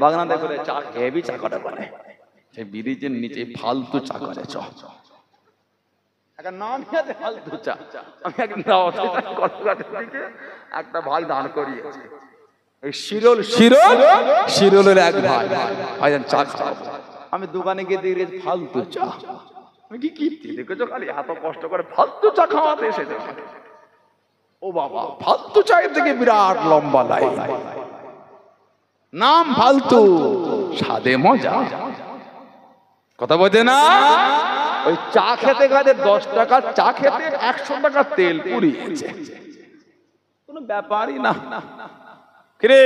বাগনাতে করে চা হেভি চা করে বলে, সেই ব্রিজের নিচে ফালতু চা করে চ একটা নাম আছে ফালতু চা। আমি একটা একটা ভাই দান করিয়েছি, শিরোলের এক ভাই চা খাওয়াবো। আমি দোকানে গিয়ে দিয়ে ফালতু চা। আমি কি কীর্তি দেখেছো, খালি এত কষ্ট করে ফালতু চা খাওয়াতে এসেছে। ও বাবা, ফালতু চায়ের থেকে বিরাট লম্বা লাইন, নাম ফালতু, স্বাদে মজা। কথা বোঝে না? ওই চা খেতে গেলে 10 টাকা চা খেতে 100 টাকা তেল পুড়িয়েছে, কোনো ব্যাপারই না। কিরে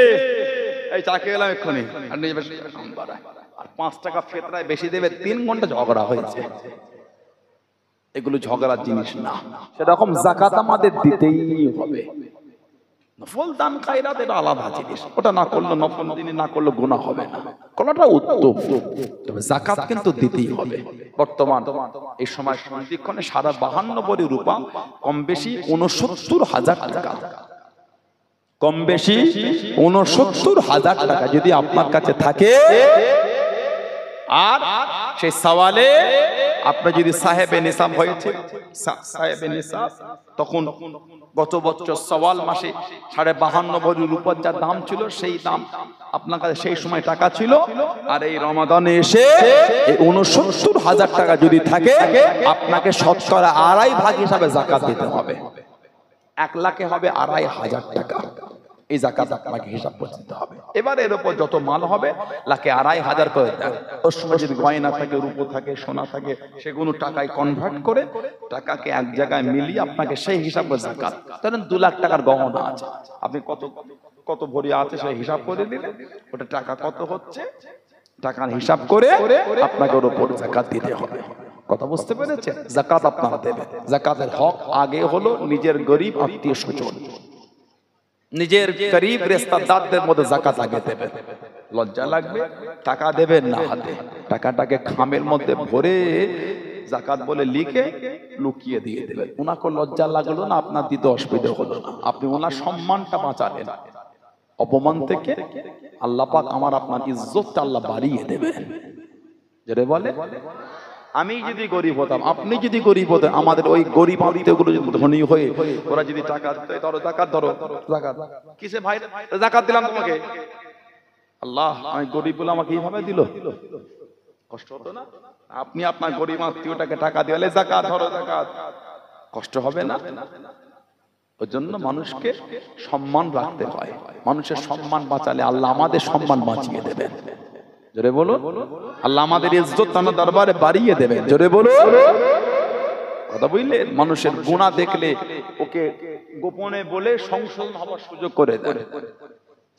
এই চা খেয়ে গেলাম এক্ষুনি, আর 5 টাকা ফেতরায় বেশি দেবে, 3 ঘন্টা ঝগড়া হয়েছে। এগুলো ঝগড়ার জিনিস না। সেরকম যাকাত আমাদের দিতেই হবে। নফল দান খায়রাত এটা আলাদা জিনিস, ওটা না করলে নফল দিনে না করলে গুনাহ হবে না, কোনটা উত্তম। তবে যাকাত কিন্তু দিতেই হবে। বর্তমান এই সময় সন্ধিক্ষণে সারা 52 ভরি রূপা, কম বেশি 69,000 টাকা, কম বেশি 69,000 টাকা যদি আপনার কাছে থাকে, আর সেই সওয়ালে আপনার যদি সাহেবে নিসাব হয়েছে, সাহেবে নিসাব, তখন গত বছর সওয়াল মাসে 52.5 ভরি রূপার যা দাম ছিল, সেই দাম আপনার কাছে সেই সময় টাকা ছিল। আর এই রমাদানে এসে 69,000 টাকা যদি থাকে, আপনাকে শতকরা 2.5 ভাগ হিসাবে যাকাত দিতে হবে। 1 লাখে হবে 2.5 টাকা, এই যাকাত আপনাকে হিসাব করে দিতে হবে। এবার এর উপর যত মাল হবে লাখে 2.5 করে দেন। ওর সময় যদি গয়না থাকে, রূপো থাকে, সোনা থাকে, সেগুলো টাকায় কনভার্ট করে টাকাকে এক জায়গায় মিলিয়ে আপনাকে সেই হিসাবে যাকাত। ধরেন 2 লাখ টাকার গহনা আছে, আপনি কত ভরি আছে সেই হিসাব করে দিলেন, ওটা টাকা কত হচ্ছে টাকার হিসাব করে আপনাকে ওর উপর যাকাত দিতে হবে। কথা বুঝতে পেরেছেন? যাকাত আপনারা দেবেন। যাকাতের হক আগে হলো নিজের গরিব আত্মীয় স্বজন, নিজের গরিব রিশতেদারদের মধ্যে যাকাত আগে দেবেন। লজ্জা লাগবে, টাকা দেবেন না হাতে, টাকাটাকে খামের মধ্যে ভরে যাকাত বলে লিখে লুকিয়ে দিয়ে দেবেন। ওনাকে লজ্জা লাগলো না, আপনার দিতে অসুবিধা হলো না, আপনি ওনার সম্মানটা বাঁচালেন অপমান থেকে। আল্লাহ পাক আমার আপনার ইজ্জতটা আল্লাহ বাড়িয়ে দেবেন। যেটা বলে, আমি যদি গরিব হতাম, আপনি যদি গরিব হতেন, আমাদের ওই গরিব আত্মীয়গুলো যদি ধনী হয়ে ওরা যদি টাকা দিতে, ধরো যাকাত, ধরো যাকাত, কিসে ভাই যাকাত দিলাম তোমাকে, আল্লাহ আমি গরিব বলে আমাকে এইভাবে দিল, কষ্ট হতো না? আপনি আপনার গরিব আত্মীয়টাকে টাকা দিলে যাকাত, ধরো যাকাত, কষ্ট হবে না? ওই জন্য মানুষকে সম্মান রাখতে হয়। মানুষের সম্মান বাঁচালে আল্লাহ আমাদের সম্মান বাঁচিয়ে দেবেন। জোরে বলো, আল্লাহ আমাদের ইজ্জত তার দরবারে বাড়িয়ে দেবেন। জোরে বলো, কথা বুঝলেন? মানুষের গুনাহ দেখলে ওকে গোপনে বলে সংশোধন হওয়ার সুযোগ করে দেন।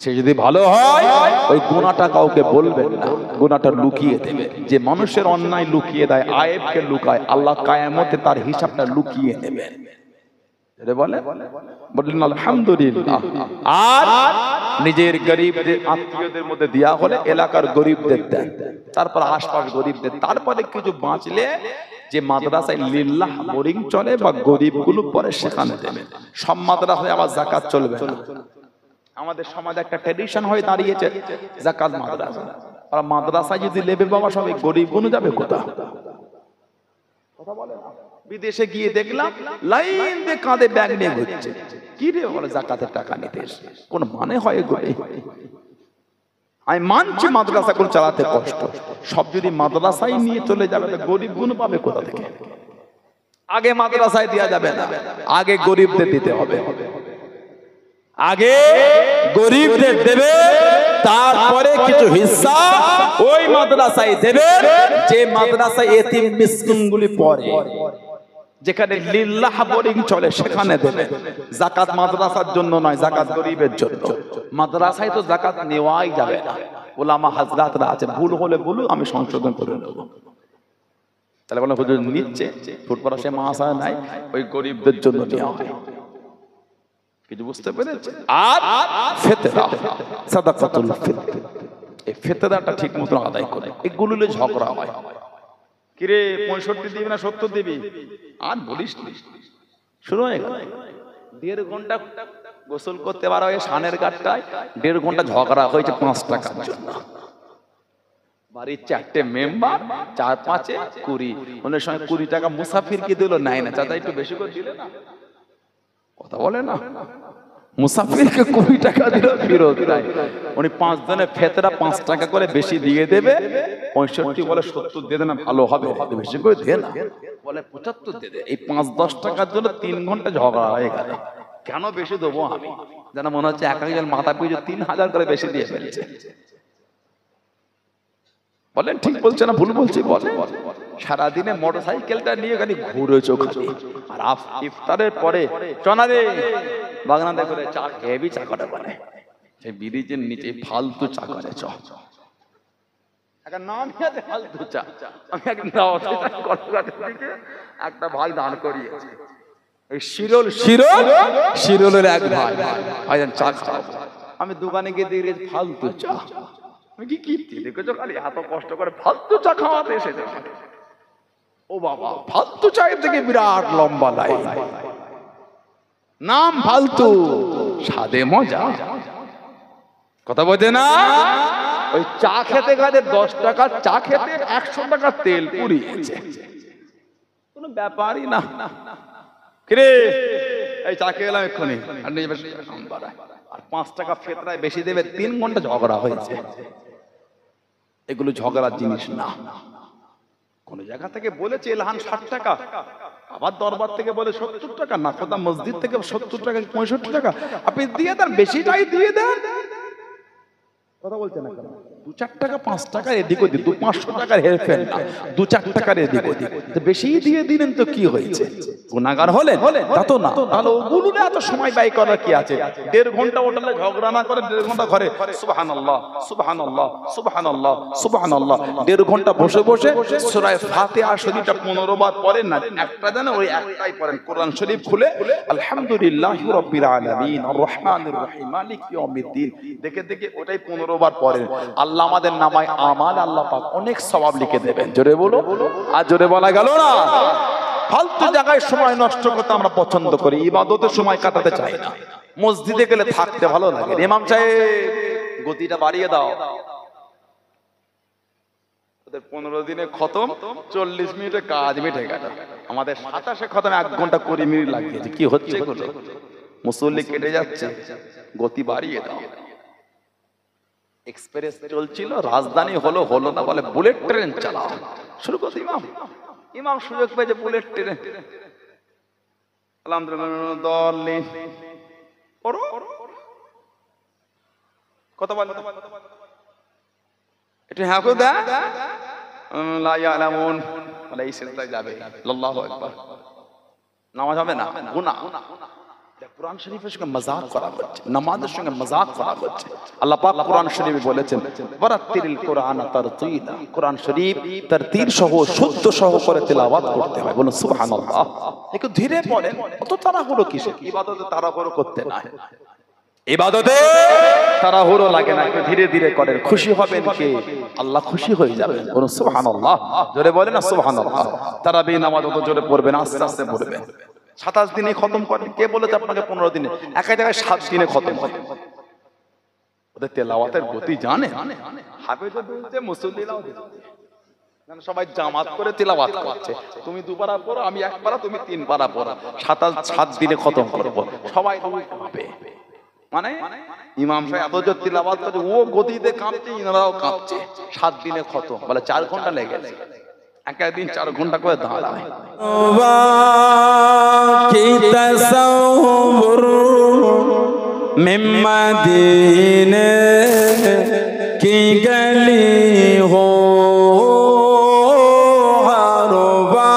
সে যদি ভালো হয়, ওই গুনাহটা কাউকে বলবেন না, গুনাহটা লুকিয়ে দেবে। যে মানুষের অন্যায় লুকিয়ে দেয়, আয়েবকে লুকায়, আল্লাহ কিয়ামতে তার হিসাবটা লুকিয়ে নেবেন। বললেন আলহামদুলিল্লাহ। আর নিজের গরিবদের আত্মীয়দের মধ্যে দেয়া হলে এলাকার গরিবদের দেন, তারপর আশপাশ গরিবদের, তারপরে কিছু বাঁচলে যে মাদ্রাসায় লিল্লাহ বোরিং চলে বা গরিবগুলো পরে সেখানে দেবেন। সব মাদ্রাসায় আবার যাকাত চলবে না। আমাদের সমাজে একটা ট্র্যাডিশন হয়ে দাঁড়িয়েছে যাকাত মাদ্রাসা, আর মাদ্রাসায় যদি লেবে বাবা সবাই গরিবগুলো যাবে কোথায়? কথা বলে না? বিদেশে গিয়ে দেখলাম লাইন দিয়ে কাঁধে ব্যাগ নিয়ে ঘুরছে, কি রে বলে যাকাতের টাকা নিতে এসে, কোন মানে হয় এগুলো? আমি মানছি মাদ্রাসাগুলো চালাতে কষ্ট, সব যদি মাদ্রাসায় নিয়ে চলে যাবে তো গরিবগুলো পাবে কোথা থেকে? আগে মাদ্রাসায় দেওয়া যাবে না, আগে গরিবদের দিতে হবে। আগে গরিবদের দেবে, তারপরে কিছু হিস্সা ওই মাদ্রাসায় দেবে যে মাদ্রাসায় এতিম মিসকিনগুলি পড়ে, যেখানে লিল্লাহ বোরিং চলে সেখানে দেবে। যাকাত মাদ্রাসার জন্য নয়, যাকাত গরিবের জন্য। মাদ্রাসায় তো যাকাত নেওয়াই যাবে না, ওলামা হাজরাতরা আছে, ভুল হলে বলুন, আমি সংশোধন করে নেব। তাহলে বলে হুজুর নিচ্ছে, ফুটপাড়া সে মাসা নাই, ওই গরিবদের জন্য নেওয়া হয়। কিছু বুঝতে পেরেছে? আর ফিতরা, সাদাকাতুল ফিতর, এই ফিতরাটা ঠিক মতো আদায় করে। এগুলো ঝগড়া হয়, কিরে 65 দিবি না 70 দিবি, আর বলিস শুরু হয়ে গেল। 1.5 ঘন্টা গোসল করতে পারা হয় সানের গাটটায়, 1.5 ঘন্টা ঝগড়া হয়েছে 5 টাকার জন্য। বাড়ির 4টে মেম্বার, 4 5 20, ওনার সঙ্গে 20 টাকা মুসাফিরকে দিল, নাই না চাচা একটু বেশি করে দিলে না, কথা বলে না, মুসাফিরকে 20 টাকা দিল ফেরত দেয়। উনি 5 জনের ফেতরা 5 টাকা করে বেশি দিয়ে দেবে, 65 বলে 70 দিয়ে দেন, ভালো হবে, বেশি করে দে না, বলে 75 দিয়ে দে। এই 5-10 টাকার জন্য 3 ঘন্টা ঝগড়া হয়ে গেল। কেন বেশি দেবো আমি, যেন মনে হচ্ছে এক একজন মাথা পিছু 3000 করে বেশি দিয়ে ফেলছে। বলেন ঠিক বলছে না ভুল বলছি? বলেন। সারাদিনে মোটরসাইকেলটা নিয়ে খালি ঘুরেছো খালি, আর ইফতারের পরে চনারে বাগনাতে করে চা হেভি চা করে, বলে সেই ব্রিজের নিচে ফালতু চা করে, চ একটা নাম আছে ফালতু চা। আমি একটা ভাই দান করিয়েছি, শিরোলের এক ভাই ভাইজান চা খাওয়াবো, আমি দোকানে গিয়ে দিয়ে ফালতু চা। আমি কি কীর্তি দেখেছো, খালি এত কষ্ট করে ফালতু চা খাওয়াতে এসেছে। ও বাবা, ফালতু চায়ের থেকে বিরাট লম্বা লাইন, নাম ফালতু, স্বাদে মজা, কথা বোঝে না। ওই চা খেতে খেতে 10 টাকা চা খেতে 100 টাকা তেল পুড়িয়েছে, কোনো ব্যাপারই না। কিরে এই চা খেয়ে এলাম এক্ষুনি, আর 5 টাকা ফেতরায় বেশি দেবে, 3 ঘন্টা ঝগড়া হয়েছে। এগুলো ঝগড়ার জিনিস না। কোন জায়গা থেকে বলেছে এলহান 60 টাকা, আবার দরবার থেকে বলে 70 টাকা, না কোথা মসজিদ থেকে 70 টাকা 65 টাকা, আপনি দিয়ে দেন, বেশিটাই দিয়ে দেন, কথা বলছেন না কেন? 2-4 টাকা 5 টাকা এদিক ওদিক, 200-500 টাকার হেরফের না, 2-4 টাকার এদিক ওদিক, বেশি দিয়ে দিলেন তো কি হয়েছে? গুনাহগার হলেন তা তো না। তাহলে ওগুলো এত সময় ব্যয় করার কি আছে? 1.5 ঘন্টা হোটেলে ঝগড়া না করে 1.5 ঘন্টা ঘরে সুবহানাল্লাহ সুবহানাল্লাহ সুবহানাল্লাহ সুবহানাল্লাহ 1.5 ঘন্টা বসে বসে সূরা ফাতিহা শরীফটা 15 বার পড়েন না, একটা জানেন ওই একটাই পড়েন, কোরআন শরীফ খুলে আলহামদুলিল্লাহি রাব্বিল আলামিন আর রহমানির রহিম মালিকি ইয়াউমিদ্দিন দেখে দেখে ওটাই 15 বার পড়েন। আল্লাহ আমাদের নামায় আমাল আল্লাহ পাক অনেক সওয়াব লিখে দেবেন। জোরে বলো, আর জোরে বলা গেল না। ফালতু জায়গায় সময় নষ্ট করতে আমরা পছন্দ করি, ইবাদতের সময় কাটাতে চাই না। মসজিদে গেলে থাকতে ভালো লাগে। ইমাম সাহেব গতিটা বাড়িয়ে দাও, ওদের 15 দিনে খতম, 40 মিনিটে কাজ মিটে গেল। আমাদের 27-এ খতম 1 ঘন্টা 20 মিনিট লাগিয়েছে। কি হচ্ছে এগুলো? মুসল্লি কেটে যাচ্ছে, গতি বাড়িয়ে দাও। এক্সপ্রেস চলছিল, রাজধানী হলো না, বলে বুলেট ট্রেন চালাও, শুরু করতে ইমাম সুযোগ পেয়েছে বুলেট ট্রেন। আলহামদুলিল্লাহ দলিন পড়ো, কথা বল একটু হ্যাঁ কো দা লা ইয়ালামুন, বলে এই সিজদায় যাবে, আল্লাহু আকবার, নামাজ হবে না, গুনাহ। কুরআন শরীফের সঙ্গে মজাক করা হচ্ছে, নামাজের সঙ্গে মজাক করা হচ্ছে। আল্লাহ পাক কুরআন শরীফে বলেছেন ওয়ারাতিল কুরআন তারতিলা, কুরআন শরীফ তারতিল সহ শুদ্ধ সহ করে তেলাওয়াত করতে হয়। বলুন সুবহানাল্লাহ। একটু ধীরে পড়েন, অত তাড়াহুড়ো কিসে? ইবাদতে তাড়াহুড়ো করতে নাই, ইবাদতে তাড়াহুড়ো লাগে না, একটু ধীরে ধীরে করেন। খুশি হবেন কে? আল্লাহ খুশি হয়ে যাবেন। বলুন সুবহানাল্লাহ, জোরে বলেন না সুবহানাল্লাহ। তারাবি নামাজ অত জোরে পড়বেন, আস্তে আস্তে পড়বেন। 27 দিনে খতম করেন, কে বলেছে আপনাকে 15 দিনে? এক জায়গায় 7 দিনে খতম হয়। ওদের তেলাওয়াতের গতি জানে, হাফেজও বলছে, মুসল্লিরাও বলছে, সবাই জামাত করে তেলাওয়াত করছে। তুমি 2 পারা পড়ো, আমি 1 পারা, তুমি 3 পারা পড়ো, 7 দিনে খতম করব। সবাই হবে মানে ইমাম সাহেব এত জোর তেলাওয়াত করছে, ও গতিতে কাঁপছে, ইনারাও কাঁপছে। 7 দিনে খতম, বলে 4 ঘন্টা লেগে গেছে। একদিন 4 ঘন্টা করে দাঁড়ায়। কি তাসাউর মিন মদিনে কি গলি হো হারবা,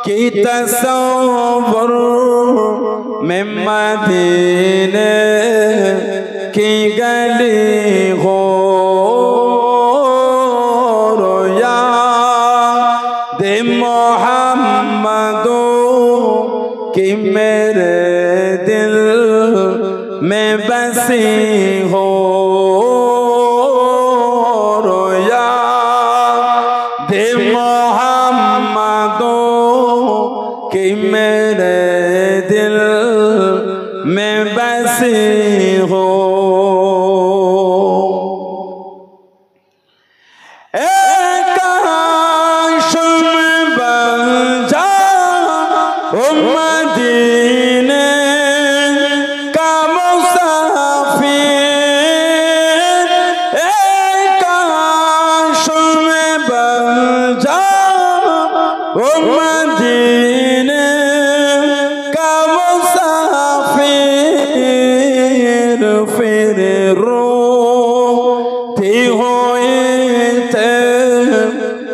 কি তাসাউর মিন মদিনে কি গলি হো कि मेरे दिल में बसी हो रोया दे मोहम्मदो कि मेरे दिल में बसी हो। थी होते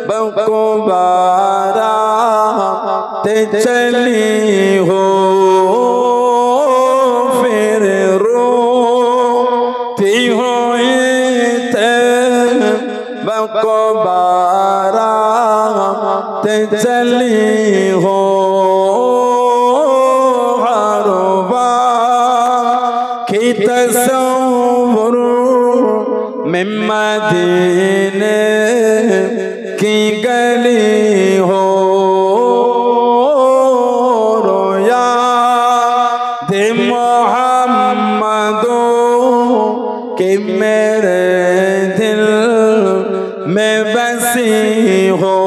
बकुबारा ते चली हो फिर रो थी होते बकुबारा ते चली हो तस्वुर में मदीने की गली हो रोया दे मोहम्मदो के मेरे दिल में बसी हो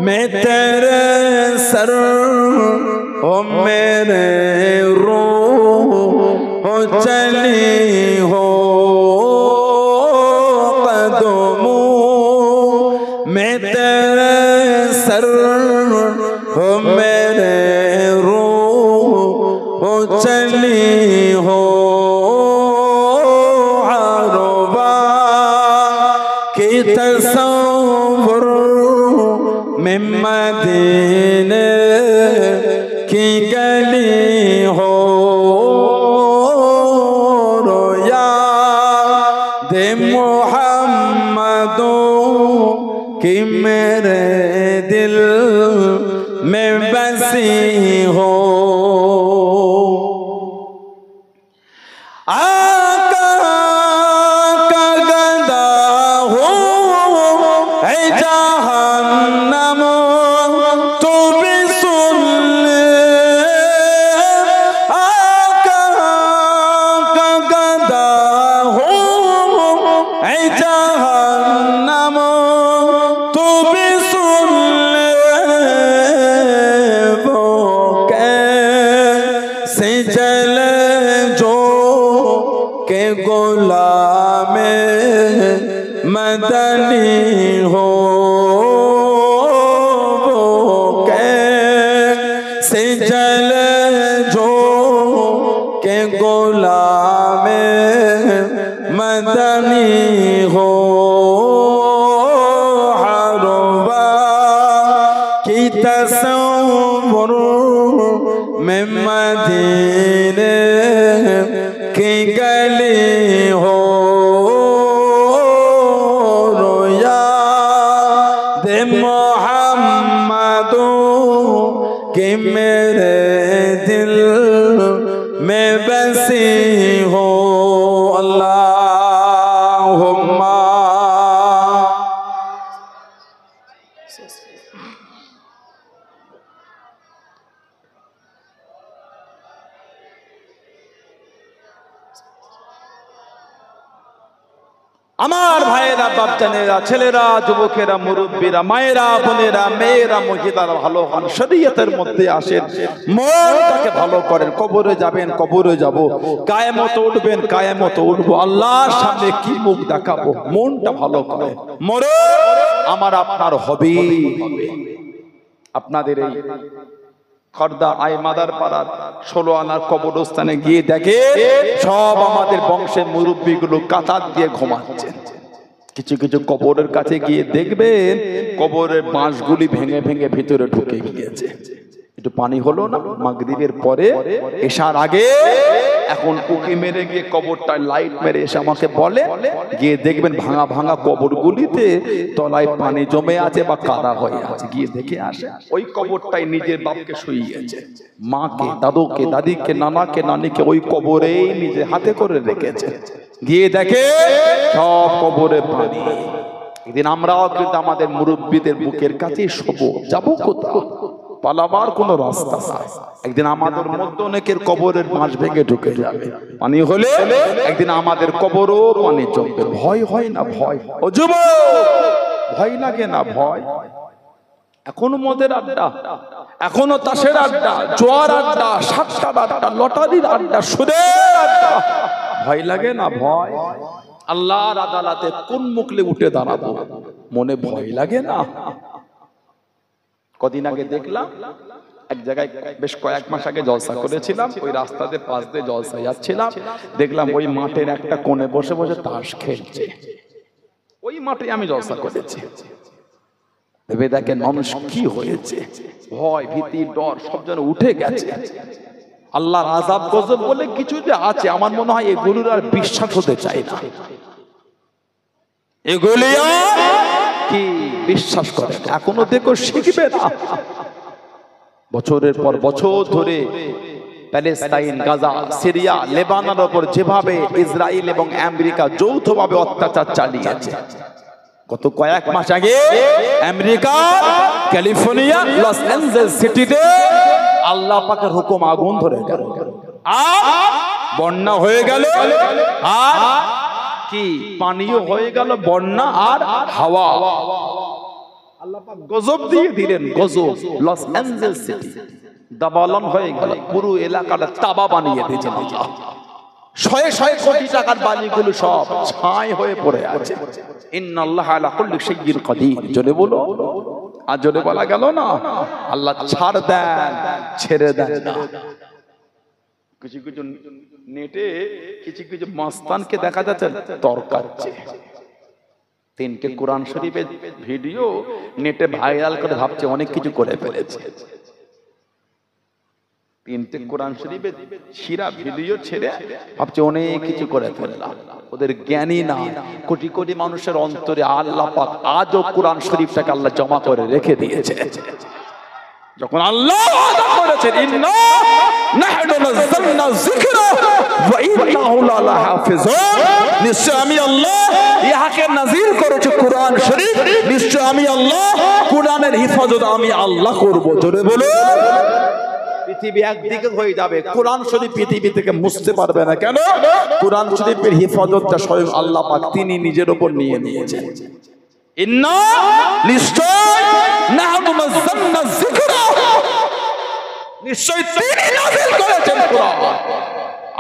मैं तेरे सर ओ मेरे रूह हो चली हो कदमों मैं तेरे सर हो मेरे रूह हो चली हो हरबा की तस्वुर में मदीने की गली हो रोया दे मोहम्मदो कि मेरे दिल में बसी हो आका का गदा हो है जहन्नम तो भी सुन ले आका का गदा हो है जहन्नम तो भी सुन ले वो कैसे जले जो के गुलामे मदनी हो वो कैसे जले जो के गुलामे मदनी हो हरबा की तस्वुर में मदीने की गली हो रोया दे मोहम्मदो कि मेरे दिल में बसी हो अल्लाहुम्मा আমার ভাইয়েরা বাপজানেরা ছেলেরা যুবকেরা মুরব্বীরা মায়েরা বোনেরা মেয়েরা মহিলারা ভালো হন শরীয়তের মধ্যে আসেন মনটাকে ভালো করেন কবরে যাবেন কবরে যাব কায়ামতে উঠবেন কায়ামতে উঠবো আল্লাহর সামনে কি মুখ দেখাবো মনটা ভালো করে মরে আমার আপনার হবেই হবে আপনাদের এই খর্দা আই মাদার পাড়ার 16 আনার কবরস্থানে গিয়ে দেখে সব আমাদের বংশের মুরব্বীগুলো কাতার দিয়ে ঘুমাচ্ছে কিছু কিছু কবরের কাছে গিয়ে দেখবেন কবরের বাঁশগুলি ভেঙে ভেঙে ভিতরে ঢুকে গিয়েছে একটু পানি হলো না মাগরিবের পরে এশার আগে এখন উকি মেরে গিয়ে কবরটায় লাইট মেরে এসে আমাকে বলে গিয়ে দেখবেন ভাঙা ভাঙা কবরগুলিতে তলায় পানি জমে আছে বা কাদা হয়ে আছে গিয়ে দেখে আসে ওই কবরটাই নিজের বাপকে শুইয়েছে মাকে দাদুকে দাদিকে নানাকে নানিকে ওই কবরেই নিজে হাতে করে রেখেছে গিয়ে দেখে সব কবরে পানি একদিন আমরাও কিন্তু আমাদের মুরব্বীদের বুকের কাছে শোবো যাবো কোথাও পালাবার কোনো রাস্তা নাই। একদিন আমাদের মধ্যে অনেকের কবরের মাছ ভেঙে ঢুকে যাবে, পানি হলে একদিন আমাদের কবরও পানি জমবে। ভয় হয় না? ভয় ও যুবক, ভয় লাগে না? ভয়। এখনো মদের আড্ডা, এখনো তাসের আড্ডা, জোয়ার আড্ডা, সাতটার আড্ডা, লটারির আড্ডা, সুদের আড্ডা। ভয় লাগে না? ভয়। আল্লাহর আদালতে কোন মুখলে উঠে দাঁড়াবো, মনে ভয় লাগে না? কদিন আগে দেখলাম এক জায়গায়, বেশ কয়েক মাস আগে জলসা করেছিলাম, ওই রাস্তাতে পাশ দিয়ে জলসা যাচ্ছিলাম, দেখলাম ওই মাঠের একটা কোণে বসে বসে তাস খেলছে। ওই মাঠে আমি জলসা করেছি। ভেবে দেখেন মানুষ কি হয়েছে, ভয় ভীতি ডর সব যেন উঠে গেছে। আল্লাহর আযাব গজব বলে কিছু যে আছে, আমার মনে হয় এগুলোর আর বিশ্বাস হতে চাই না। এগুলি কি বিশ্বাস করে এখনো দেখো শিখবে না। বছরের পর বছর ধরে প্যালেস্তাইন, গাজা, সিরিয়া, লেবাননের উপর যেভাবে ইসরায়েল এবং আমেরিকা যৌথভাবে অত্যাচার চালিয়েছে, গত কয়েক মাস আগে আমেরিকা ক্যালিফোর্নিয়া লস অ্যাঞ্জেলেস সিটিতে আল্লাহ পাকের হুকুম আগুন ধরে গেল, আর বন্যা হয়ে গেল, আর কি পানিও হয়ে গেল, বন্যা আর হাওয়া। আল্লাহ পাক গজব দিয়ে দিলেন, গজব। লস অ্যাঞ্জেলেস সিটি দাবালন হয়ে গেল, পুরো এলাকাটা তাবা বানিয়ে দিয়েছেন আল্লাহ। শয়ে শয়ে কোটি টাকার বালিগুলো সব ছাই হয়ে পড়ে আছে। ইন্নাল্লাহা আলা কুল্লি শাইইন কাদির। জোরে বলো। আর জোরে বলা গেল না? আল্লাহ ছাড় দেন, ছেড়ে দেন না। কিছু কিছু নেটে কিছু কিছু মাস্তানকে দেখা যাচ্ছে তরকাচ্ছে। 3টে কোরআন শরীফের ভিডিও নেটে ভাইরাল করে ভাবছে অনেক কিছু করে ফেলেছে। 3টে কোরআন শরীফের ছিঁড়া ভিডিও ছেড়ে ভাবছে অনেক কিছু করে ফেললাম। ওদের জ্ঞানী না, কোটি কোটি মানুষের অন্তরে আল্লাহ পাক আজও কোরআন শরীফটাকে আল্লাহ জমা করে রেখে দিয়েছে। যখন আল্লাহ ওয়াদা করেছেন ইন্না নাহনু নাযালনা যিকরা ওয়া ইন্নাহু লাহাফিজুন, নিশ্চয় আমি আল্লাহ ইহাকে নাযিল করেছি কোরআন শরীফ, নিশ্চয় আমি আল্লাহ কোরআনের হিফাজত আমি আল্লাহ করব। জোরে বলো। পৃথিবী একদিকে হয়ে যাবে, কোরআন শরীফ পৃথিবী থেকে মুছতে পারবে না। কেন? কোরআন শরীফের হিফাজতটা স্বয়ং আল্লাহ পাক তিনি নিজের উপর নিয়ে নিয়েছেন। ইন্না নিশ্চয় নাহনু নাযালনা যিকরা, নিশ্চয় তিনি নাযিল করেছেন কোরআন,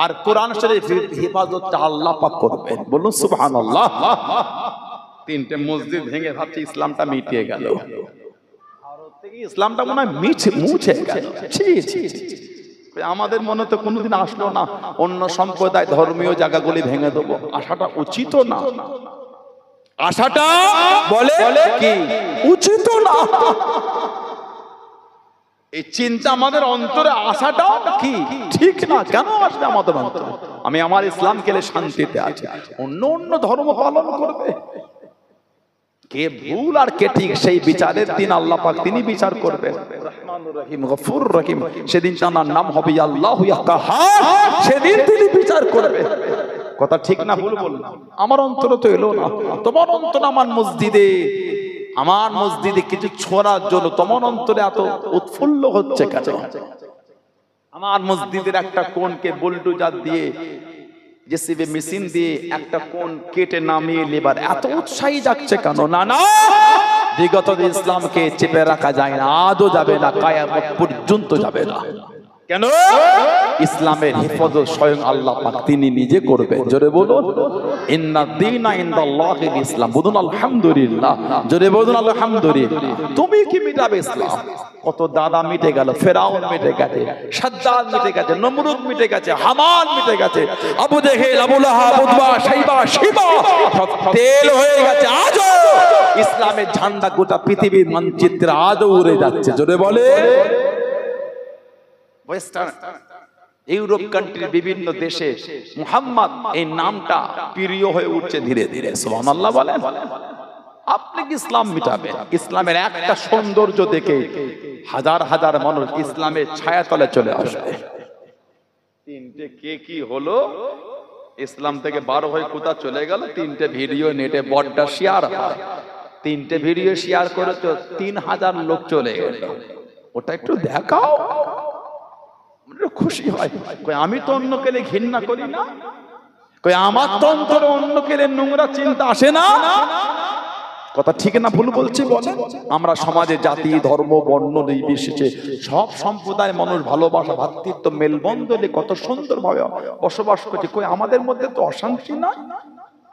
আর কোরআন শরীফের হিফাজতটা আল্লাহ পাক করবেন। বলুন সুবহানাল্লাহ। 3টে মসজিদ ভেঙে ভাবছি ইসলামটা মিটিয়ে গেল। ইসলামটা মনে হয় মুছে গেল। আমাদের মনে তো কোনোদিন আসলো না অন্য সম্প্রদায় ধর্মীয় জায়গাগুলি ভেঙে দেবো। আশাটা উচিত না, আশাটা বলে কি উচিত না। এই চিন্তা আমাদের অন্তরে আসাটাও কি ঠিক না। কেন আসবে আমাদের অন্তরে? আমি আমার ইসলাম গেলে শান্তিতে আছি, অন্য অন্য ধর্ম পালন করবে। কে ভুল আর কে ঠিক সেই বিচারের দিন আল্লাহ পাক তিনি বিচার করবেন। রহমানুর রহিম, গফুরুর রহিম, সেদিন তার নাম হবে আল্লাহু ইয়া কাহার, সেদিন তিনি বিচার করবেন। কথা ঠিক না ভুল বললাম? আমার অন্তরে তো এলো না, তোমার অন্তর আমার মসজিদে কিছু ছোড়ার জন্য তোমার অন্তরে এত উৎফুল্ল হচ্ছে কেন? আমার মসজিদের একটা কোণকে বুলডোজার দিয়ে, জেসিবি মেশিন দিয়ে একটা কোণ কেটে নামিয়ে লেবার এত উৎসাহী যাচ্ছে কেন? না না, বিগত ইসলামকে চেপে রাখা যায় না, আজও যাবে না, কিয়ামত পর্যন্ত যাবে না। কেন? ইসলামের হিফাজত স্বয়ং আল্লাহ পাক তিনি নিজে করবেন। জোরে বলুন ইন্না দীনা ইনদাল্লাহিল ইসলাম। বলুন আলহামদুলিল্লাহ। জোরে বলুন আলহামদুলিল্লাহ। তুমি কি মিটাবে ইসলাম? কত দাদা মিটে গেল, ফেরাউন মিটে গেছে, সাদ্দাদ মিটে গেছে, নমরুদ মিটে গেছে, হামান মিটে গেছে, আবু জেহেল, আবু লাহাব, উতবা, শাইবা, শিবা সব তেল হয়ে গেছে। আজও ইসলামের ঝান্ডা গোটা পৃথিবীর মানচিত্রে আজও উড়ে যাচ্ছে। জোরে বলে। ওয়েস্টার্ন ইউরোপ কান্ট্রির বিভিন্ন দেশে মুহাম্মদ এই নামটা প্রিয় হয়ে উঠছে ধীরে ধীরে। সুবহানাল্লাহ বলেন। আপনি কি ইসলাম মিটাবেন? ইসলামের একটা সৌন্দর্য দেখে হাজার হাজার মানুষ ইসলামের ছায়াতলে চলে আসবে। 3টে কে কি হলো, ইসলাম থেকে 12 হয়ে কোথা চলে গেল? 3টে ভিডিও নেটে বড়টা শেয়ার হয়, 3টে ভিডিও শেয়ার করে তো 3000 লোক চলে গেল। ওটা একটু দেখাও, খুশি হয়। আমি তো অন্যকে ঘৃণা করি না, আমার তো অন্তরে অন্যকে নোংরা চিন্তা আসে না। কথা ঠিক না ভুল বলছি বলেন? আমরা সমাজে জাতি ধর্ম বর্ণ নির্বিশেষে সব সম্প্রদায় মানুষ ভালোবাসা ভ্রাতৃত্ব মেলবন্ধনে কত সুন্দর ভাবে বসবাস করছে। কই আমাদের মধ্যে তো অশান্তি নয়।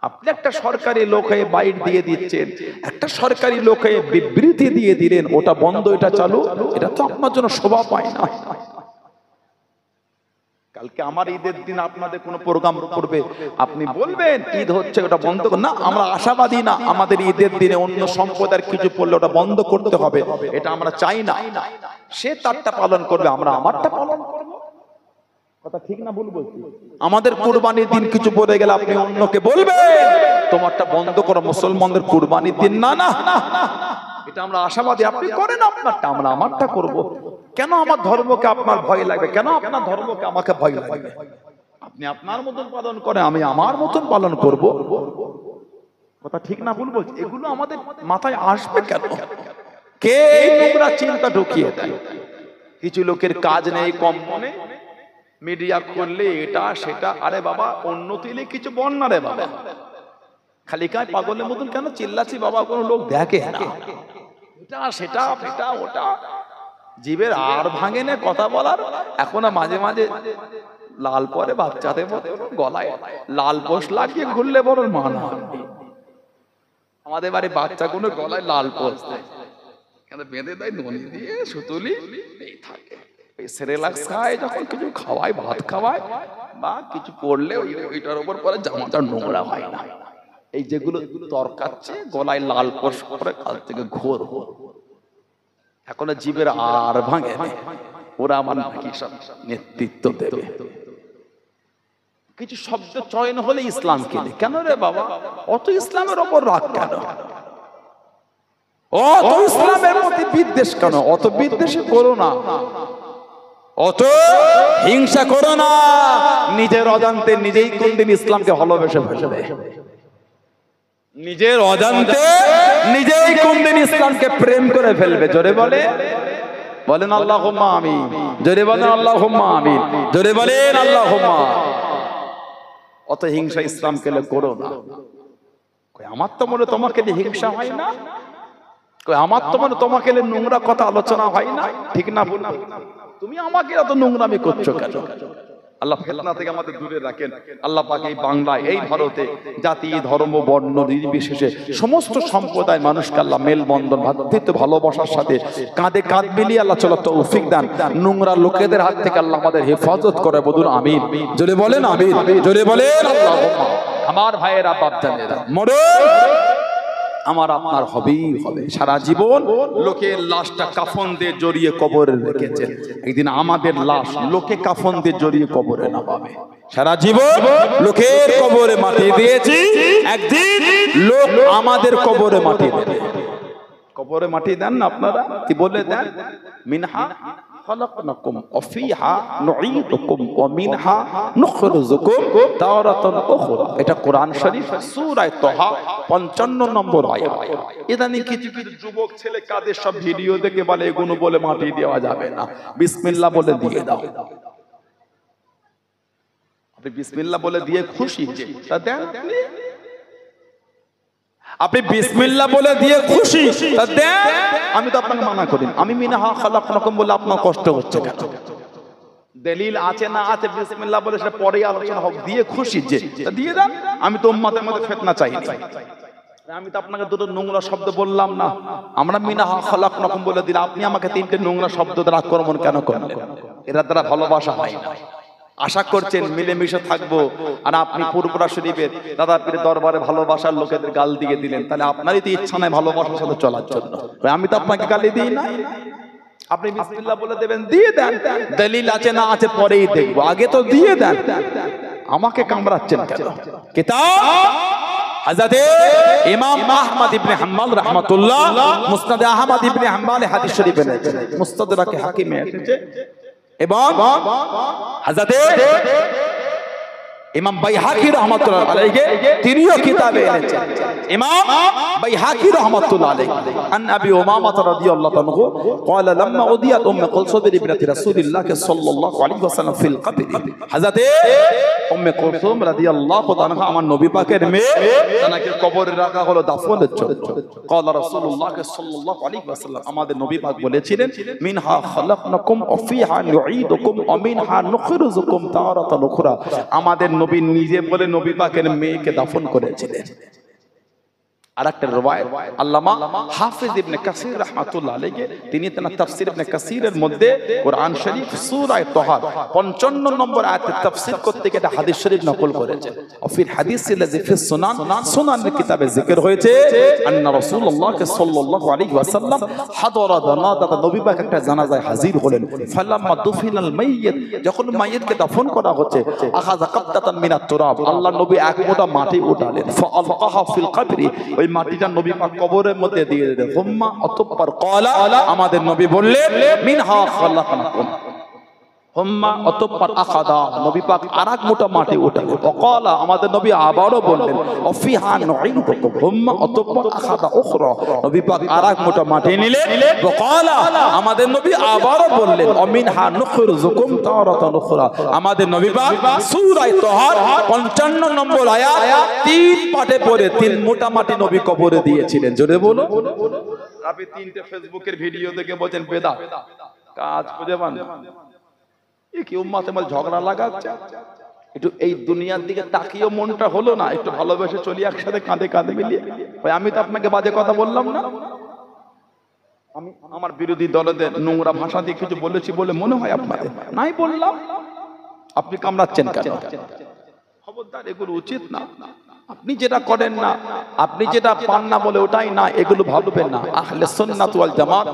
আপনি একটা সরকারি লোক হয়ে বাইট দিয়ে দিচ্ছেন, একটা সরকারি লোক হয়ে বিবৃতি দিয়ে দিলেন ওটা বন্ধ এটা চালু, এটা তো আপনার জন্য শোভা পায় না। কালকে আমার ঈদের দিন আপনাদের কোনো প্রোগ্রাম করবে, আপনি বলবেন ঈদ হচ্ছে ওটা বন্ধ না। আমরা আশাবাদী না আমাদের ঈদের দিনে অন্য সম্প্রদায়ের কিছু পড়লে ওটা বন্ধ করতে হবে, এটা আমরা চাই না। সে তারটা পালন করবে, আমরা আমারটা পালন করব। কথা ঠিক না ভুল বলছি? আমাদের কুরবানির দিন কিছু পড়ে গেলে আপনি অন্যকে বলবেন তোমারটা বন্ধ করো, মুসলমানদের কুরবানির দিন না না, এটা আমরা আশাবাদী। আপনি করেন আপনারটা, আমরা আমারটা করব। কেন আমার ধর্মকে আপনার ভয় লাগবে? কেন আপনার ধর্মকে আমাকে ভয় লাগবে? আপনি আপনার মতন পালন করে, আমি আমার মতন পালন করব। কথা ঠিক না ভুল বলছি? এগুলো আমাদের মাথায় আসবে কেন? কে এই নোংরা চিন্তা ঢুকিয়ে দেয়? কিছু লোকের কাজ নেই, কম মনে মিডিয়া করলে এটা সেটা। আরে বাবা উন্নতি নেই কিছু বল না রে বাবা, খালি কাজ পাগলের মতন কেন চিল্লাচ্ছি বাবা? কোনো লোক দেখে না এটা সেটা এটা ওটা, জীবের আর ভাঙে না কথা বলার। এখন মাঝে মাঝে লাল পরে বাচ্চাদের মতো গলায় লাল পোষ লাগিয়ে ঘুরলে বড় মানা। আমাদের বাড়ি বাচ্চাগুলো গলায় লাল পোষ দেয়, বেঁধে দেয় ননি দিয়ে সুতুলি, এই থাকে সেরেলাক্স খায়, যখন কিছু খাওয়ায় ভাত খাওয়ায় বা কিছু পড়লে ওইটার উপর পরে জামাটা নোংরা হয় না। এই যেগুলো তরকাচ্ছে গলায় লাল পোষ করে কাল থেকে ঘোর, এখন জীবের আর ভাঙে, ওরা আমার নাকি সব নেতৃত্ব দেবে। কিছু শব্দ চয়ন হলে ইসলাম কেনে কেন রে বাবা? অত ইসলামের ওপর রাগ কেন? অত ইসলামের প্রতি বিদ্বেষ কেন? অত বিদ্বেষ করো না, অত হিংসা করো না। নিজের অজান্তে নিজেই কোনদিন ইসলামকে ভালোবেসে ফেলবে, নিজের অজান্তে নিজেই কোনদিন ইসলামকে প্রেম করে ফেলবে। জোরে বলেন আল্লাহুম্মা আমিন, জোরে বলেন আল্লাহুম্মা আমিন, জোরে বলেন আল্লাহুম্মা। অত হিংসা ইসলামকে করো না। আমার তো মনে তোমাকে নিয়ে হিংসা হয় না, আমার তো মনে তোমাকে নিয়ে নোংরা কথা আলোচনা হয় না, ঠিক না ভুল? তুমি আমাকে এত নোংরামি করছো কেন? আল্লাহ ফিতনা থেকে আমাদের দূরে রাখেন। আল্লাহ পাক এই বাংলায় এই ভারতে জাতি ধর্ম বর্ণ নির্বিশেষে সমস্ত সম্প্রদায় মানুষকে আল্লাহ মেলবন্ধন ভ্রাতৃত্ব ভালোবাসার সাথে কাঁধে কাঁধ মিলিয়ে আল্লাহ চলো তৌফিক দান। নোংরা লোকেদের হাত থেকে আল্লাহ আমাদের হেফাজত করে, বলুন আমিন। জোরে বলেন আমিন, জোরে বলেন আল্লাহুম্মা। আমার ভাইয়েরা বাপজানেরা মরে আমার আপনার হবেই হবে। সারা জীবন লোকের লাশটা কাফন দিয়ে জড়িয়ে কবরে রেখেছে, একদিন আমাদের লাশ লোকে কাফন দিয়ে জড়িয়ে কবরে না পাবে। সারা জীবন লোকের কবরে মাটি দিয়েছি, একদিন লোক আমাদের কবরে মাটি দেবে। কবরে মাটি দেন না আপনারা? কি বলে দেন? মিনহা খালাকনাকুম ওয়া ফিহা নুঈদুকুম ওয়া মিনহা নুখরিজুকুম তারাতান উখরা। এটা কোরআন শরীফ সূরা তাহা 55 নম্বর আয়াত। ইদানি কিছু কিছু যুবক ছেলে কাদের সব ভিডিও দেখে বলে এগুলো বলে মাটি দেওয়া যাবে না, বিসমিল্লাহ বলে দিয়ে দাও। আপনি বিসমিল্লাহ বলে দিয়ে খুশি যে তা দেন, আপনি বিসমিল্লাহ বলে দিয়ে খুশি তা দেন। আমি তো আপনাকে মানা করি, আমি মিনহা খালাকনাকুম বলে আপনার কষ্ট হচ্ছে কেন? দলিল আছে না আছে বিসমিল্লাহ বলে সেটা পরে আলোচনা হবে, দিয়ে খুশি যে তা দিয়ে দেন। আমি তো উম্মতের মধ্যে ফিতনা চাই না। আমি তো আপনাকে দুটো নোংরা শব্দ বললাম না, আমরা মিনহা খালাকনাকুম বলে দিলাম, আপনি আমাকে তিনটে নোংরা শব্দ দ্বারা আক্রমণ কেন করলেন? এরা দ্বারা ভালোবাসা হয় না। আশা করছেন মিলেমিশে থাকবো, আর আপনি পুরপুরা শরীফের দাদা পীরের দরবারে ভালোবাসার লোকেদের গাল দিয়ে দিলেন, তাহলে আপনারই তো ইচ্ছা নাই ভালোবাসার সাথে চলার জন্য। আমি তো আপনাকে গালি দিই না, আপনি বিসমিল্লাহ বলে দেবেন, দিয়ে দেন। দলিল আছে না আছে পরেই দেখবো, আগে তো দিয়ে দেন। আমাকে কামড়াচ্ছেন কেন? কিতাব হযরত ইমাম আহমদ ইবনে হাম্বল রাহমাতুল্লাহ মুসনাদে আহমদ ইবনে হাম্বল হাদিস শরীফে এনেছেন, মুস্তাদরাকে হাকিমে এসেছে, এবং হযরত ইমাম বাইহাকি রাহমাতুল্লাহ আলাইহি তিনিও কিতাবে এনেছেন। ইমাম বাইহাকি রাহমাতুল্লাহ আলাইহি আন আবি উমামা রাদিয়াল্লাহু আনহু قال لما উদিয়াত উম্মে কুলসুম বিনতি রাসূলিল্লাহ সাল্লাল্লাহু আলাইহি ওয়াসাল্লাম ফিল কবর, হযরতে উম্মে কুলসুম রাদিয়াল্লাহু আনহা আমার নবী পাকের মেয়ে, তাকে কবরে রাখা হলো দাফনের জন্য। قال রাসূলুল্লাহ সাল্লাল্লাহু আলাইহি ওয়াসাল্লাম, আমাদের নবী পাক বলেছিলেন মিনহা খালাকনাকুম ওয়া ফিহা নুঈদুকুম ওয়া মিনহা নুখরিজুকুম তারাতান উখরা। আমাদের নবী নিজে বলে নবী পাকের মেয়েকে দাফন করেছিলেন। আরেকটা রওয়ায়াত আল্লামা হাফিজ ইবনে কাসির রাহমাতুল্লাহ আলাইহি তিনি তার তাফসীর ইবনে কাসিরের মধ্যে কোরআন শরীফ সূরা তাহা 55 নম্বর আয়াতের তাফসীর করতে গিয়ে একটা হাদিস শরীফ নকল করেছেন। ফির হাদিসিল্লাযী ফিস সুনান, সুনানের কিতাবে যিকির হয়েছে আন্না রাসূলুল্লাহ সাল্লাল্লাহু আলাইহি ওয়াসাল্লাম হাদরা জানাজা, নবী পাক একটা জানাজায় হাজির হলেন। ফালাম্মা দুফিনাল মাইয়িত, যখন মাইয়িতকে দাফন করা হচ্ছে, আখাযা কাবতাতান মিনাত তুরাব, আল্লাহ নবী এক মোটা মাটি উঠালেন। ফাআলকাহা ফিল কবরি, ওই মাটিটা নবী পাক কবরের মধ্যে দিয়ে দিলেন। হুম্মা অতঃপর ক্বালা, আমাদের নবী বললেন মিনহা খালাকনাকুম, হুম্মা অতঃপর আখাদা, নবী পাক আরেক মোটা মাটি উঠালেন। ক্বালা, আমাদের নবী আবারও বললেন অফিহা নুঈদুকুম, হুম্মা অতঃপর আখাদা উখরা, নবী পাক আরেক মোটা মাটি নিলেন। ক্বালা, আমাদের নবী আবারও বললেন অমিনহা নুখরিজুকুম তারাতান উখরা। আমাদের নবী পাক সূরা তাহা 55 নম্বর আয়াত 3 পাঠে পড়ে 3 মোটা মাটি নবী কবরে দিয়েছিলেন। জোরে বলো। আপনি তিনটে ফেসবুকের ভিডিও দেখে বলেন বেদাত, কাজ খুঁজে পান কি উম্মাতে মাঝে ঝগড়া লাগাচ্ছে। একটু এই দুনিয়ার দিকে তাকিয়েও মনটা হলো না, একটু ভালোবেসে চলি একসাথে কাঁধে কাঁধে মিলিয়ে। ভাই আমি তো আপনাকে বাজে কথা বললাম না, আমি আমার বিরোধী দলদের নোংরা ভাষা দিয়ে কিছু বলেছি বলে মনে হয় আপনাদের? নাই বললাম, আপনি কামড়াচ্ছেন কেন? খবরদার, এগুলো উচিত না। আপনি যেটা করেন না, আপনি যেটা পান না বলে ওটাই না, এগুলো ভাববেন না। আহলে সুন্নাত ওয়াল জামাত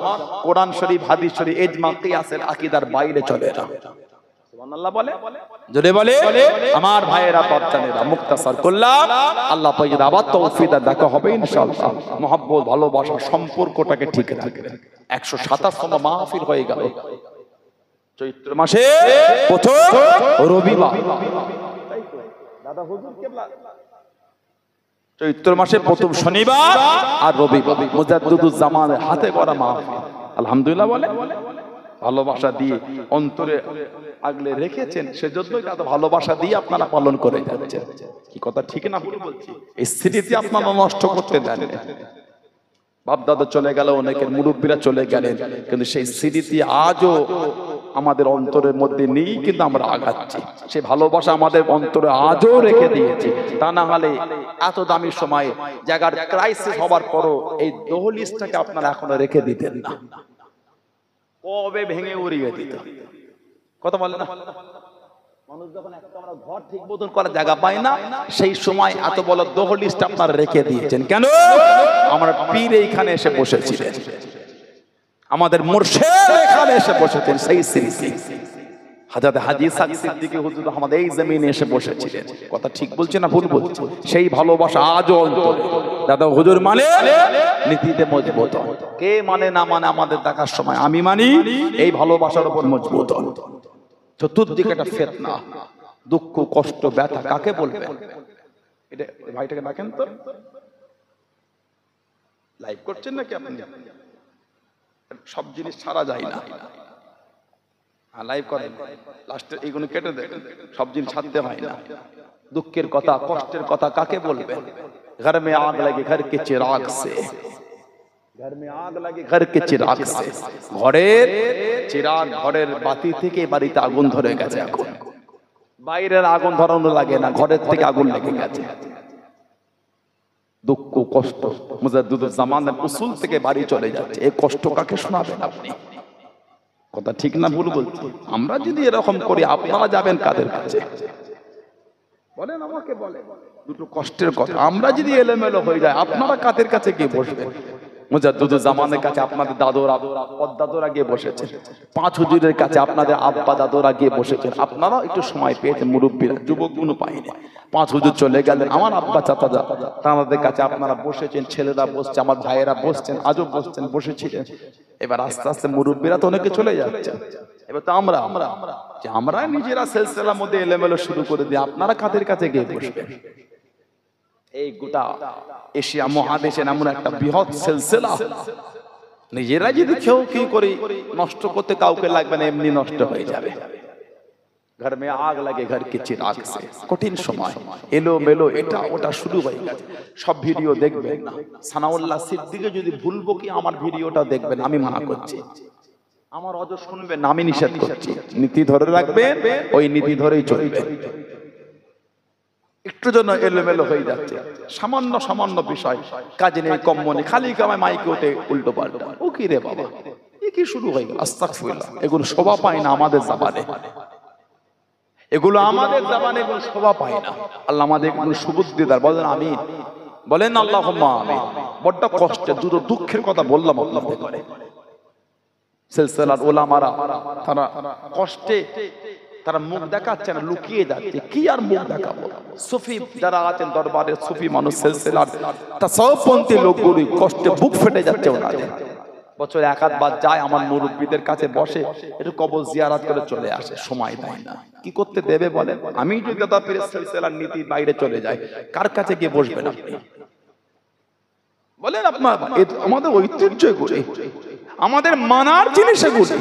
কোরআন শরীফ, হাদিস শরীফ, ইজমা, কিয়াসের আকীদার বাইরে চলে না। সুবহানাল্লাহ বলে, জোরে বলে। আমার ভাইয়েরা, বাচ্চানেরা, মুক্তাসার করলাম। আল্লাহ পাক যদি আবার তৌফিক দেন, দেখা হবে ইনশাআল্লাহ। মহব্বত, ভালোবাসা, সম্পর্কটাকে ঠিক রাখবেন। 127তম মাহফিল হয়ে গেল চৈত্র মাসে প্রথম রবিবার। দাদা হুজুর কেবলা চৈত্র মাসে প্রথম শনিবার আর রবিবার মুজাদ্দিদুজ জামানের হাতে করা মাহফিল। আলহামদুলিল্লাহ বলে। ভালোবাসা দিয়ে অন্তরে আগলে রেখেছেন, সেজন্যই তাদের ভালোবাসা দিয়ে আপনারা পালন করে যাচ্ছেন। কি কথা ঠিক না ভুল বলছি? এই স্মৃতি আপনারা নষ্ট করতে দেন। বাপ দাদা চলে গেল, অনেকের মুরব্বীরা চলে গেলেন, কিন্তু সেই স্মৃতি আজও আমাদের অন্তরের মধ্যে নেই, কিন্তু আমরা আগাচ্ছি। সেই ভালোবাসা আমাদের অন্তরে আজও রেখে দিয়েছি। তা না হলে এত দামি সময়ে জায়গার ক্রাইসিস হবার পরও এই দহলিজটাকে আপনারা এখনো রেখে দিতেন না, কবে ভেঙে উড়িয়ে দিত। কথা বলে না? মানুষ যখন একটা আমরা ঘর ঠিক মতন করার জায়গা পায় না, সেই সময় এত বড় দহলিজটা আপনারা রেখে দিয়েছেন কেন? আমরা পীর এইখানে এসে বসেছিলেন, আমাদের মুর্শিদ এখানে এসে বসেছেন। সেই স্মৃতি হযরত হাজী সাদ সিদ্দিকী হুজুর আমাদের এই জমিনে এসে বসেছিলেন। কথা ঠিক বলছে না ভুল বলছে? সেই ভালোবাসা আজও অন্তরে। দাদা হুজুর মানে নীতিতে মজবুত। কে মানে না মানে আমাদের দেখার সময় আমি মানি, এই ভালোবাসার উপর মজবুত। চতুর্দিকে একটা ফিতনা, দুঃখ, কষ্ট, ব্যথা কাকে বলবেন? এটা ভাইটাকে ডাকেন তো। লাইভ করছেন নাকি আপনি? সব জিনিস ছাড়া যায় না। লাইভ করেন, লাস্টে এইগুলো কেটে দেন, সব জিনিস ছাড়তে হয় না। দুঃখের কথা, কষ্টের কথা কাকে বলবেন? ঘর মে আগ লাগে ঘর কে চিরাগ সে, ঘর মে আগ লাগে ঘর কে চিরাগ সে। ঘরের চিরাগ, ঘরের বাতি থেকে বাড়িতে আগুন ধরে গেছে। এখন বাইরের আগুন ধরানো লাগে না, ঘরের থেকে আগুন লেগে গেছে। দুঃখ, কষ্ট মুজাদ্দিদুজ জামানের উসুল থেকে বাড়ি চলে যাচ্ছে। এই কষ্ট কাকে শোনাবেন আপনি? কথা ঠিক না ভুল বলছি? আমরা যদি এরকম করি, আপনারা যাবেন কাদের কাছে বলেন? আমাকে বলেন দুটো কষ্টের কথা। আমরা যদি এলোমেলো হয়ে যায়, আপনারা কাদের কাছে গিয়ে বসবেন? মুজাদ্দিদুজ জামানের কাছে আপনাদের দাদুরা, পদ্দাদুরা গিয়ে বসেছেন। পাঁচ হুজুরের কাছে আপনাদের আব্বা দাদুরা গিয়ে বসেছেন। আপনারা একটু সময় পেয়েছেন, মুরব্বীরা, যুবকগুলো পাইনি। পাঁচ হুজুর চলে গেলেন, আমার আব্বা চাচারা, তাদের কাছে আপনারা বসেছেন। ছেলেরা বসছে, আমার ভাইয়েরা বসছেন, আজও বসছেন, বসেছিলেন। এবার আস্তে আস্তে মুরব্বীরা তো অনেকে চলে যাচ্ছে, এবার তো আমরা নিজেরা সিলসিলার মধ্যে এলোমেলো শুরু করে দিই, আপনারা কাদের কাছে গিয়ে বসবেন? এই গোটা এশিয়া মহাদেশে এমন একটা বৃহৎ সিলসিলা, নিজেরা যদি কেউ কি করে নষ্ট করতে কাউকে লাগবে না, এমনি নষ্ট হয়ে যাবে। ঘর মে আগ লাগে ঘর কে চিরাগ সে, কঠিন সময় এলো মেলো এটা ওটা শুরু হয়ে গেছে। সব ভিডিও দেখবেন না। সানাউল্লাহ সিদ্দিকে যদি ভুলবো কি আমার ভিডিওটা দেখবেন, আমি মানা করছি। আমার অজ শুনবেন, আমি নিষেধ করছি। নীতি ধরে রাখবেন, ওই নীতি ধরেই চলবেন। একটু জন্য এলোমেলো হয়ে যাচ্ছে, সামান্য সামান্য বিষয়, কাজে নেই কম মনে, খালি কামায় মাইকে ওঠে উল্টো পাল্টা। ও কি রে বাবা, এ কি শুরু হয়ে গেল? আস্তাগফিরুল্লাহ। এগুলো শোভা পায় না আমাদের জবানে, এগুলো আমাদের জবানে এগুলো শোভা পায় না। আল্লাহ আমাদের এগুলো সুবুদ্ধি দার, বলেন আমিন, বলেন আল্লাহুম্মা আমিন। বড় কষ্টে দুঃখের কথা বললাম আপনাদের করে। সিলসিলার ওলামারা তারা কষ্টে তারা মুখ দেখাচ্ছে না, লুকিয়ে যাচ্ছে। কি আর মুখ দেখাবো? সুফি যারা আছেন দরবারে, সুফি মানুষ, সিলসিলার তাসাউফপন্থী লোকগুলি কষ্টে বুক ফেটে যাচ্ছে ওনাদের। বছরে এক আধবার যায় আমার মুরব্বীদের কাছে বসে, একটু কবর জিয়ারত করে চলে আসে, সময় দেয় না। কি করতে দেবে বলেন? আমি যদি দাদা পীরের সিলসিলার নীতির বাইরে চলে যাই, কার কাছে গিয়ে বসবেন আপনি? বলেন আপনার আমাদের ঐতিহ্য এগুলো, আমাদের মানার জিনিস এগুলো।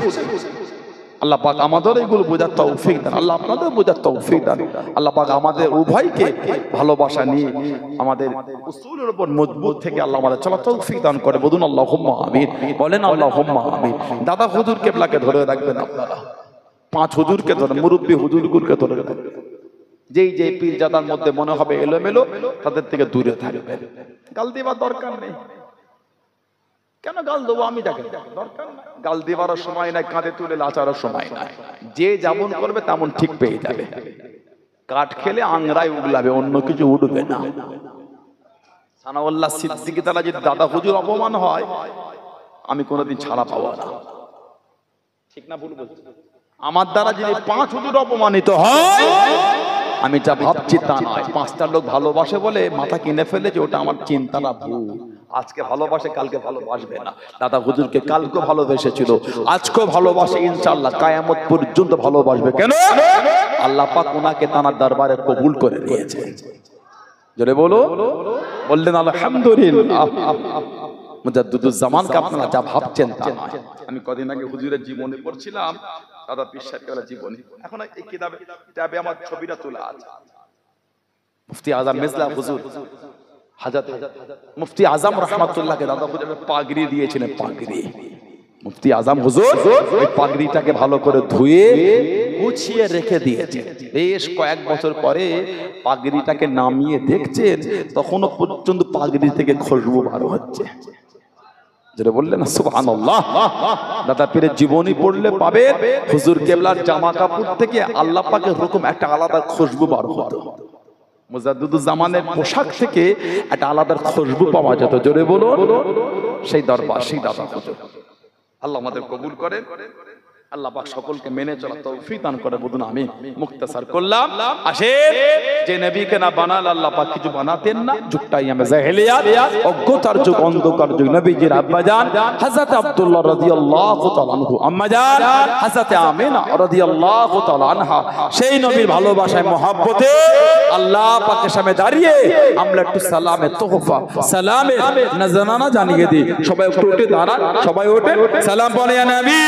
আল্লাহ পাক আমাদের এগুলো বোঝার তৌফিক দেন, আল্লাহ আপনাদের বোঝার তৌফিক দেন। আল্লাহ পাক আমাদের উভয়কে ভালোবাসা নিয়ে আমাদের উসুলের উপর মজবুত থেকে আল্লাহ আমাদের চলার তৌফিক দান করে। বলুন আল্লাহুম্মা আমিন, বলেন আল্লাহুম্মা আমিন। দাদা হুজুর কেবলাকে ধরে রাখবেন আপনারা, 5 হুজুরকে ধরে, মুরব্বী হুজুরগুলোকে ধরে রাখবেন। যেই যে পীরজাদার মধ্যে মনে হবে এলোমেলো, তাদের থেকে দূরে থাকবেন। গাল দেবার দরকার নেই। কেন গাল দেবো আমি? দেখেন দরকার নাই, গাল দেওয়ারও সময় নাই, কাঁধে তুলে লাচারও সময় নাই। যে যেমন করবে তেমন ঠিক পেয়ে যাবে। কাঠ খেলে আংরাই উগলাবে, অন্য কিছু উঠবে না। সানাউল্লাহ সিদ্দিকী তারা যদি দাদা হুজুর অপমান হয়, আমি কোনোদিন ছাড়া পাবো না। ঠিক না ভুল বলছি? আমার দ্বারা যদি 5 হুজুর অপমানিত হয়, আমি যা ভাবছি তা নয়। 5টা লোক ভালোবাসে বলে মাথা কিনে ফেলেছে, ওটা আমার চিন্তাটা ভুল। আজকে ভালোবাসে, কালকে ভালোবাসবে না। দাদা হুজুরকে কালকে ভালোবেসেছিল, আজকেও ভালোবাসে, ইনশাআল্লাহ কিয়ামত পর্যন্ত ভালোবাসবে। কেন? আল্লাহ পাক ওনাকে তার দরবারে কবুল করে নিয়েছে। জোরে বলো, বললেন আলহামদুলিল্লাহ। মুজাদ্দিদুজ জামানকে আপনারা যা ভাবছেন তা নয়। আমি কদিন আগে হুজুরের জীবনী পড়ছিলাম, দাদা পীর সাহেবের জীবনী। এখন এই কিতাবে আমার ছবিটা তোলা আছে। মুফতি আজম মিসলা হুজুর, হযরত মুফতি আজম রাহমাতুল্লাহকে দাদা হুজুর পাগড়ি দিয়েছিলেন। পাগড়ি মুফতি আজম হুজুর ওই পাগড়িটাকে ভালো করে ধুয়ে গুছিয়ে রেখে দিয়েছেন। বেশ কয়েক বছর পরে পাগড়িটাকে নামিয়ে দেখছেন, তখনও পর্যন্ত পাগড়ি থেকে খুশবু বার হচ্ছে। যেটা বললেন সুবহানাল্লাহ। দাদা পীরের জীবনী পড়লে পাবে হুজুর কেবলার জামা কাপড় থেকে আল্লাহ পাকের হুকুম একটা আলাদা খুশবু বার হতো। মুজাদ্দিদুজ জামানের পোশাক থেকে একটা আলাদা খুশবু পাওয়া যেত। জোরে বলো, সেই দরবার, সেই দাদা হুজুর। আল্লাহ আমাদের কবুল করেন, আল্লাহ পাক সকলকে মেনে চলার তৌফিক দান করে। বলুন আমি মুক্তাসার করলাম। আসে যে নবীকে না বানাল আল্লাহ পাক কিছু বানাতেন না। যুগটাই আমি জাহেলিয়াত, অজ্ঞতার যুগ, অন্ধকার যুগ। নবীজির আব্বা জান হযরত আব্দুল্লাহ রাদিয়াল্লাহু তাআলা আনহু, আম্মা জান হযরত আমিনা রাদিয়াল্লাহু তাআলা আনহা, সেই নবীর ভালোবাসায় মহব্বতে আল্লাহ পাকের সামনে দাঁড়িয়ে আমরা একটু সালামে তোহফা, সালামে নজরানা জানিয়ে দিই। সবাই একটু উঠে দাঁড়ান, সবাই ওঠে, সালাম বলে ইয়া নবী